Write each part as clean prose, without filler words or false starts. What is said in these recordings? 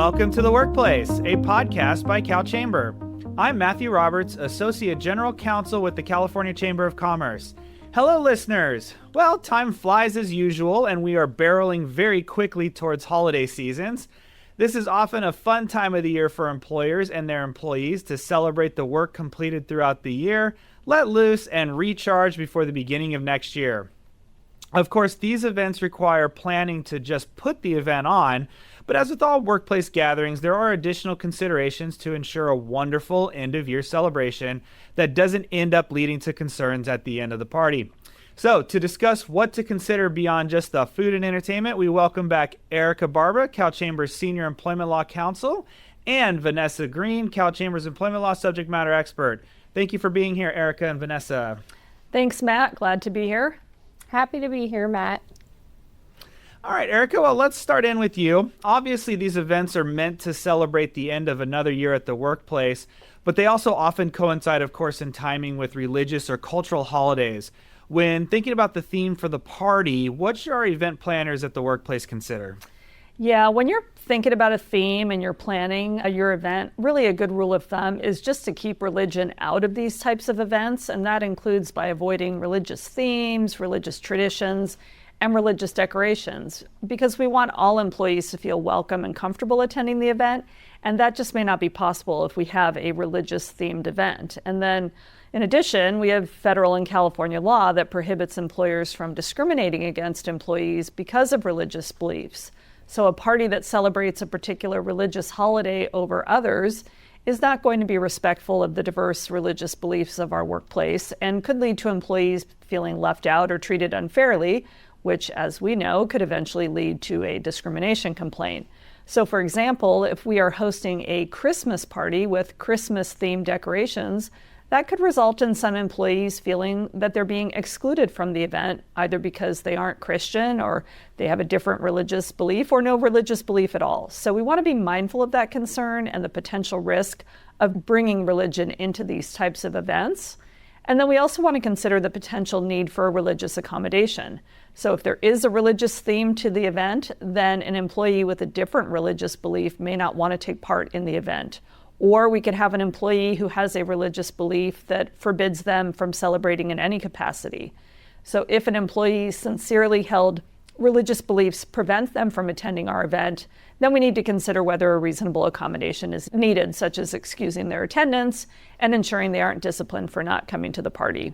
Welcome to The Workplace, a podcast by CalChamber. I'm Matthew Roberts, Associate General Counsel with the California Chamber of Commerce. Hello, listeners. Well, time flies as usual, and we are barreling very quickly towards holiday seasons. This is often a fun time of the year for employers and their employees to celebrate the work completed throughout the year, let loose, and recharge before the beginning of next year. Of course, these events require planning to just put the event on, but as with all workplace gatherings, there are additional considerations to ensure a wonderful end-of-year celebration that doesn't end up leading to concerns at the end of the party. So, to discuss what to consider beyond just the food and entertainment, we welcome back Erika, CalChamber's Senior Employment Law Counsel, and Vanessa Greene, CalChamber's Employment Law Subject Matter Expert. Thank you for being here, Erika and Vanessa. Thanks, Matt. Glad to be here. Happy to be here, Matt. All right, Erika, well, let's start in with you. Obviously, these events are meant to celebrate the end of another year at the workplace, but they also often coincide, of course, in timing with religious or cultural holidays. When thinking about the theme for the party, what should our event planners at the workplace consider? Yeah, when you're thinking about a theme and you're planning your event, really a good rule of thumb is just to keep religion out of these types of events, and that includes by avoiding religious themes, religious traditions, and religious decorations, because we want all employees to feel welcome and comfortable attending the event, and that just may not be possible if we have a religious themed event. And then in addition, we have federal and California law that prohibits employers from discriminating against employees because of religious beliefs. So a party that celebrates a particular religious holiday over others is not going to be respectful of the diverse religious beliefs of our workplace and could lead to employees feeling left out or treated unfairly, which, as we know, could eventually lead to a discrimination complaint. So, for example, if we are hosting a Christmas party with Christmas-themed decorations, that could result in some employees feeling that they're being excluded from the event, either because they aren't Christian or they have a different religious belief or no religious belief at all. So we want to be mindful of that concern and the potential risk of bringing religion into these types of events. And then we also want to consider the potential need for a religious accommodation. So if there is a religious theme to the event, then an employee with a different religious belief may not want to take part in the event. Or we could have an employee who has a religious belief that forbids them from celebrating in any capacity. So if an employee's sincerely held religious beliefs prevent them from attending our event, then we need to consider whether a reasonable accommodation is needed, such as excusing their attendance and ensuring they aren't disciplined for not coming to the party.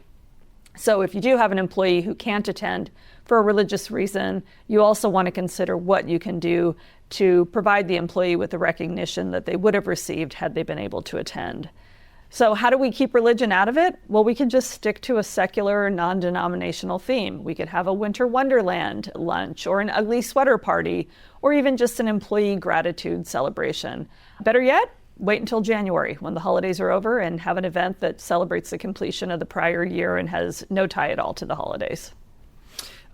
So if you do have an employee who can't attend for a religious reason, you also want to consider what you can do to provide the employee with the recognition that they would have received had they been able to attend. So how do we keep religion out of it? Well, we can just stick to a secular, non-denominational theme. We could have a winter wonderland lunch or an ugly sweater party, or even just an employee gratitude celebration. Better yet, wait until January when the holidays are over and have an event that celebrates the completion of the prior year and has no tie at all to the holidays.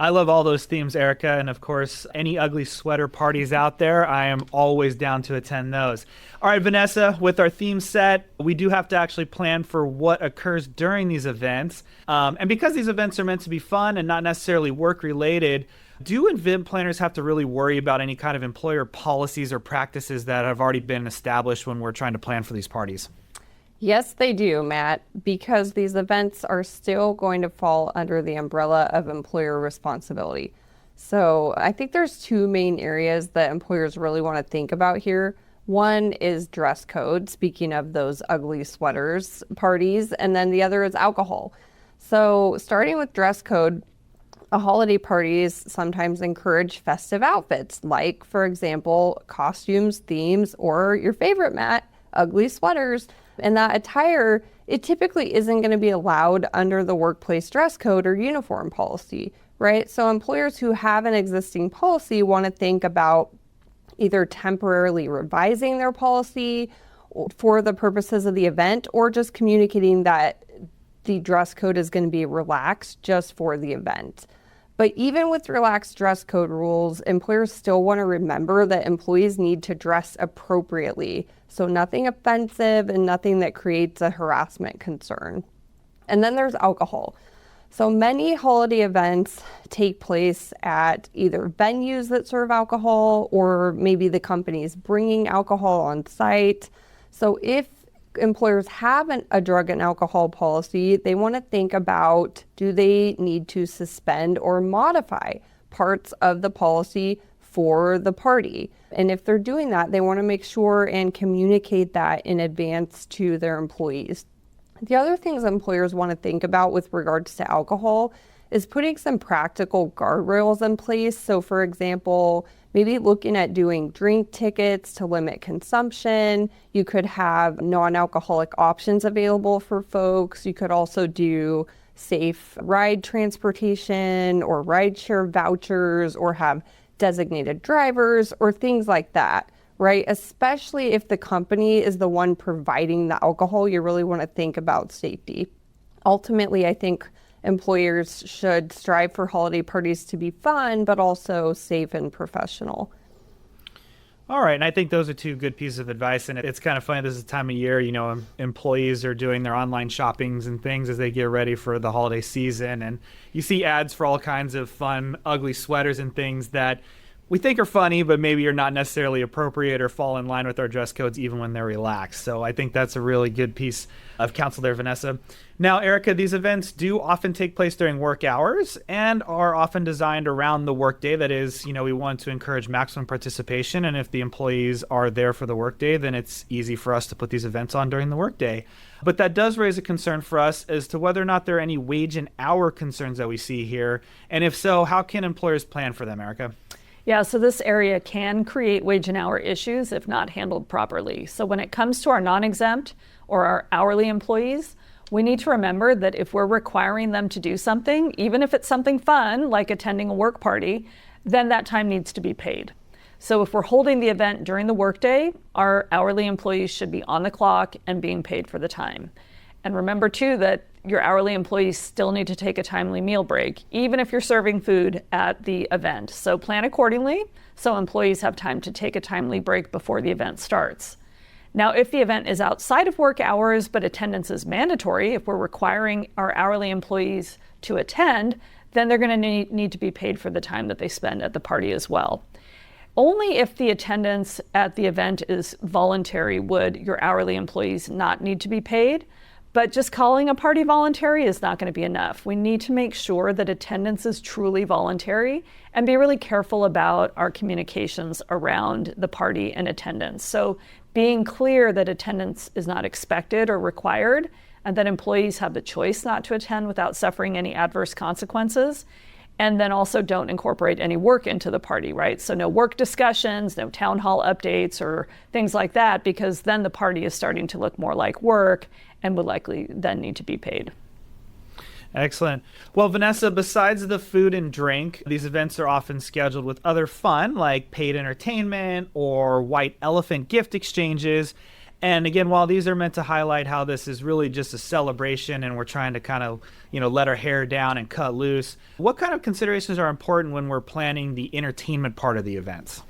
I love all those themes, Erika, and of course, any ugly sweater parties out there, I am always down to attend those. All right, Vanessa, with our theme set, we do have to actually plan for what occurs during these events. And because these events are meant to be fun and not necessarily work-related, do event planners have to really worry about any kind of employer policies or practices that have already been established when we're trying to plan for these parties? Yes, they do, Matt, because these events are still going to fall under the umbrella of employer responsibility. So I think there's two main areas that employers really want to think about here. One is dress code, speaking of those ugly sweaters parties, and then the other is alcohol. So starting with dress code, holiday parties sometimes encourage festive outfits, like, for example, costumes, themes, or your favorite, Matt, ugly sweaters. And that attire, it typically isn't going to be allowed under the workplace dress code or uniform policy, right? So employers who have an existing policy want to think about either temporarily revising their policy for the purposes of the event, or just communicating that the dress code is going to be relaxed just for the event. But even with relaxed dress code rules, employers still want to remember that employees need to dress appropriately. So nothing offensive and nothing that creates a harassment concern. And then there's alcohol. So many holiday events take place at either venues that serve alcohol, or maybe the company's bringing alcohol on site. So if employers have a drug and alcohol policy, they want to think about, do they need to suspend or modify parts of the policy for the party? And if they're doing that, they want to make sure and communicate that in advance to their employees. The other things employers want to think about with regards to alcohol is putting some practical guardrails in place. So for example, maybe looking at doing drink tickets to limit consumption. You could have non-alcoholic options available for folks. You could also do safe ride transportation or rideshare vouchers, or have designated drivers or things like that, right? Especially if the company is the one providing the alcohol, you really want to think about safety. Ultimately, I think employers should strive for holiday parties to be fun, but also safe and professional. All right, and I think those are two good pieces of advice, and it's kind of funny, this is the time of year, employees are doing their online shoppings and things as they get ready for the holiday season, and you see ads for all kinds of fun, ugly sweaters and things that we think are funny, but maybe are not necessarily appropriate or fall in line with our dress codes even when they're relaxed. So I think that's a really good piece of counsel there, Vanessa. Now, Erika, these events do often take place during work hours and are often designed around the workday. That is, we want to encourage maximum participation. And if the employees are there for the workday, then it's easy for us to put these events on during the workday. But that does raise a concern for us as to whether or not there are any wage and hour concerns that we see here. And if so, how can employers plan for them, Erika? Yeah, so this area can create wage and hour issues if not handled properly. So when it comes to our non-exempt or our hourly employees, we need to remember that if we're requiring them to do something, even if it's something fun, like attending a work party, then that time needs to be paid. So if we're holding the event during the workday, our hourly employees should be on the clock and being paid for the time. And remember too that your hourly employees still need to take a timely meal break, even if you're serving food at the event. So plan accordingly so employees have time to take a timely break before the event starts. Now, if the event is outside of work hours, but attendance is mandatory, if we're requiring our hourly employees to attend, then they're going to need to be paid for the time that they spend at the party as well. Only if the attendance at the event is voluntary would your hourly employees not need to be paid. But just calling a party voluntary is not going to be enough. We need to make sure that attendance is truly voluntary and be really careful about our communications around the party and attendance. So being clear that attendance is not expected or required, and that employees have the choice not to attend without suffering any adverse consequences. And then also don't incorporate any work into the party, right? So no work discussions, no town hall updates or things like that, because then the party is starting to look more like work and would likely then need to be paid. Excellent. Well, Vanessa, besides the food and drink, these events are often scheduled with other fun like paid entertainment or white elephant gift exchanges. And again, while these are meant to highlight how this is really just a celebration and we're trying to kind of, let our hair down and cut loose, what kind of considerations are important when we're planning the entertainment part of the events?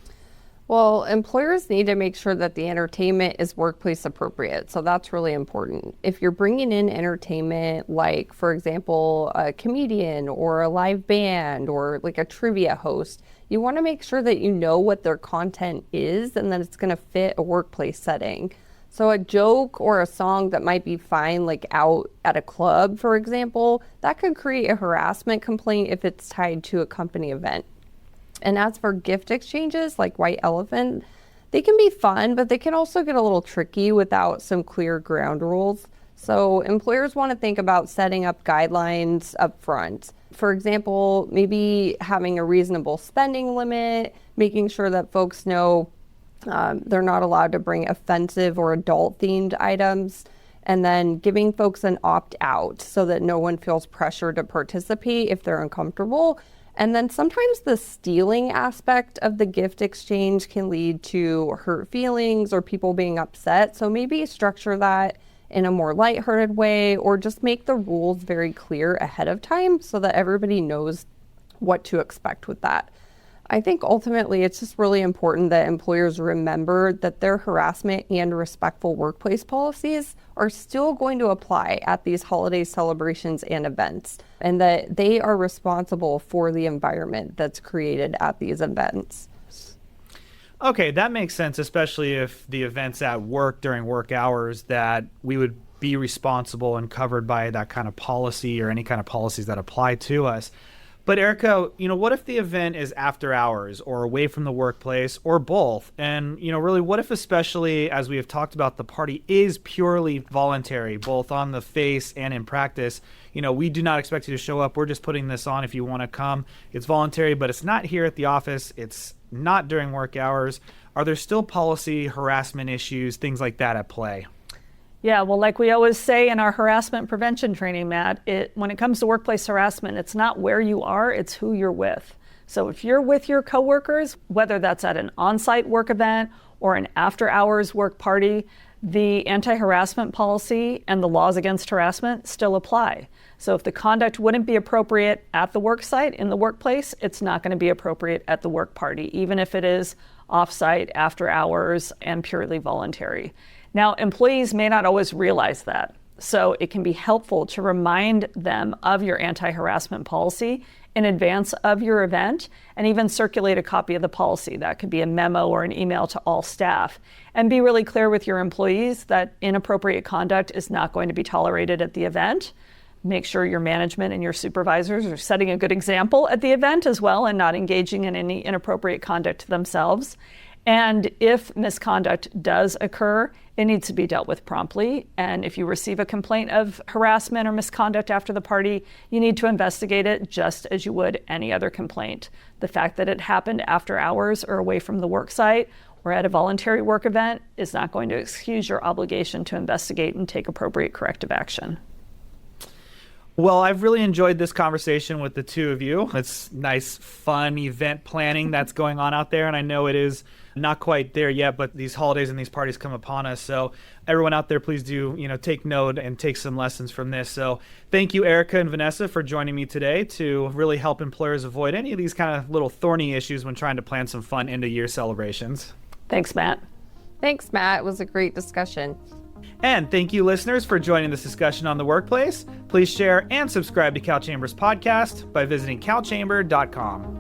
Well, employers need to make sure that the entertainment is workplace appropriate. So that's really important. If you're bringing in entertainment, like, for example, a comedian or a live band or like a trivia host, you want to make sure that you know what their content is and that it's going to fit a workplace setting. So a joke or a song that might be fine, like out at a club, for example, that could create a harassment complaint if it's tied to a company event. And as for gift exchanges like white elephant, they can be fun, but they can also get a little tricky without some clear ground rules. So employers want to think about setting up guidelines up front. For example, maybe having a reasonable spending limit, making sure that folks know they're not allowed to bring offensive or adult-themed items, and then giving folks an opt-out so that no one feels pressure to participate if they're uncomfortable. And then sometimes the stealing aspect of the gift exchange can lead to hurt feelings or people being upset. So maybe structure that in a more lighthearted way, or just make the rules very clear ahead of time so that everybody knows what to expect with that. I think ultimately it's just really important that employers remember that their harassment and respectful workplace policies are still going to apply at these holiday celebrations and events, and that they are responsible for the environment that's created at these events. Okay, that makes sense, especially if the event's at work during work hours, that we would be responsible and covered by that kind of policy or any kind of policies that apply to us. But Erika, what if the event is after hours or away from the workplace or both? And, really, what if, especially as we have talked about, the party is purely voluntary, both on the face and in practice? We do not expect you to show up. We're just putting this on if you want to come. It's voluntary, but it's not here at the office. It's not during work hours. Are there still policy, harassment issues, things like that at play? Yeah, well, like we always say in our harassment prevention training, Matt, when it comes to workplace harassment, it's not where you are, it's who you're with. So if you're with your coworkers, whether that's at an on-site work event or an after-hours work party, the anti-harassment policy and the laws against harassment still apply. So if the conduct wouldn't be appropriate at the work site, in the workplace, it's not going to be appropriate at the work party, even if it is off-site, after hours, and purely voluntary. Now, employees may not always realize that, so it can be helpful to remind them of your anti-harassment policy in advance of your event, and even circulate a copy of the policy. That could be a memo or an email to all staff. And be really clear with your employees that inappropriate conduct is not going to be tolerated at the event. Make sure your management and your supervisors are setting a good example at the event as well and not engaging in any inappropriate conduct themselves. And if misconduct does occur, it needs to be dealt with promptly. And if you receive a complaint of harassment or misconduct after the party, you need to investigate it just as you would any other complaint. The fact that it happened after hours or away from the work site or at a voluntary work event is not going to excuse your obligation to investigate and take appropriate corrective action. Well, I've really enjoyed this conversation with the two of you. It's nice, fun event planning that's going on out there. And I know it is not quite there yet, but these holidays and these parties come upon us. So everyone out there, please do, take note and take some lessons from this. So thank you, Erika and Vanessa, for joining me today to really help employers avoid any of these kind of little thorny issues when trying to plan some fun end-of-year celebrations. Thanks, Matt. Thanks, Matt. It was a great discussion. And thank you, listeners, for joining this discussion on the workplace. Please share and subscribe to CalChamber's podcast by visiting calchamber.com.